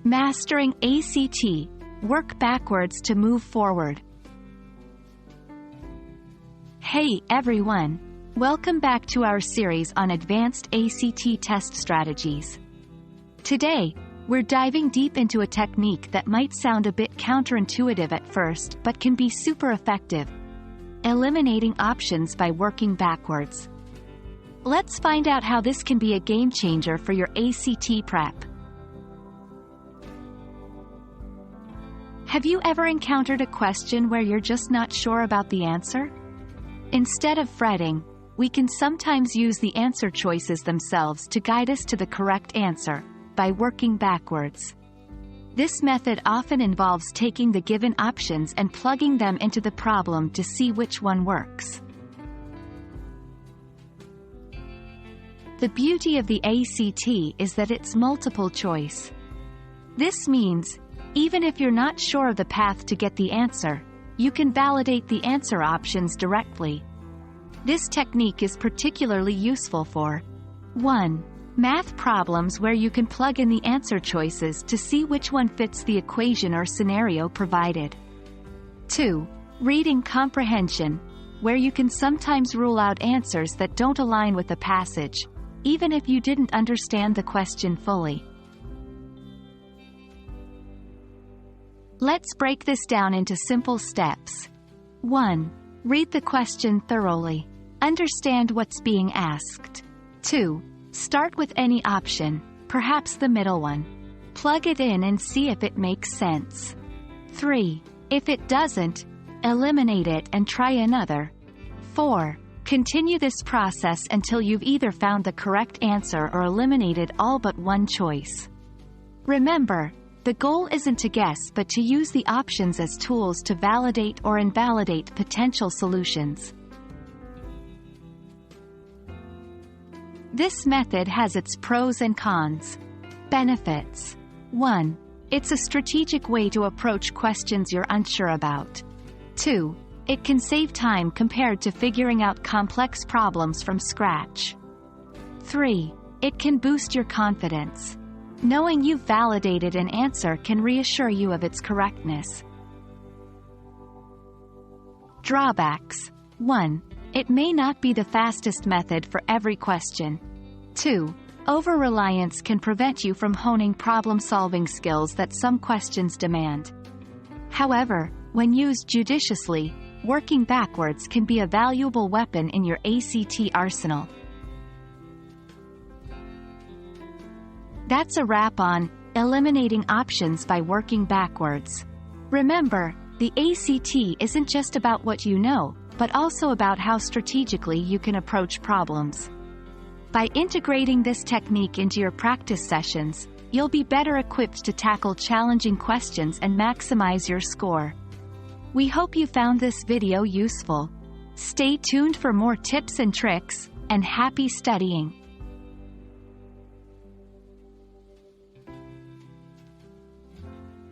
Mastering ACT. Work backwards to move forward. Hey everyone! Welcome back to our series on advanced ACT test strategies. Today, we're diving deep into a technique that might sound a bit counterintuitive at first but can be super effective: eliminating options by working backwards. Let's find out how this can be a game changer for your ACT prep. Have you ever encountered a question where you're just not sure about the answer? Instead of fretting, we can sometimes use the answer choices themselves to guide us to the correct answer, by working backwards. This method often involves taking the given options and plugging them into the problem to see which one works. The beauty of the ACT is that it's multiple choice. This means, even if you're not sure of the path to get the answer, you can validate the answer options directly. This technique is particularly useful for 1. Math problems where you can plug in the answer choices to see which one fits the equation or scenario provided. 2. Reading comprehension, where you can sometimes rule out answers that don't align with the passage, even if you didn't understand the question fully. Let's break this down into simple steps. 1. Read the question thoroughly. Understand what's being asked. 2. Start with any option, perhaps the middle one. Plug it in and see if it makes sense. 3. If it doesn't, eliminate it and try another. 4. Continue this process until you've either found the correct answer or eliminated all but one choice. Remember, the goal isn't to guess but to use the options as tools to validate or invalidate potential solutions. This method has its pros and cons. Benefits. 1. It's a strategic way to approach questions you're unsure about. 2. It can save time compared to figuring out complex problems from scratch. 3. It can boost your confidence. Knowing you've validated an answer can reassure you of its correctness. Drawbacks. 1. It may not be the fastest method for every question. 2. Over-reliance can prevent you from honing problem-solving skills that some questions demand. However, when used judiciously, working backwards can be a valuable weapon in your ACT arsenal. That's a wrap on eliminating options by working backwards. Remember, the ACT isn't just about what you know, but also about how strategically you can approach problems. By integrating this technique into your practice sessions, you'll be better equipped to tackle challenging questions and maximize your score. We hope you found this video useful. Stay tuned for more tips and tricks, and happy studying!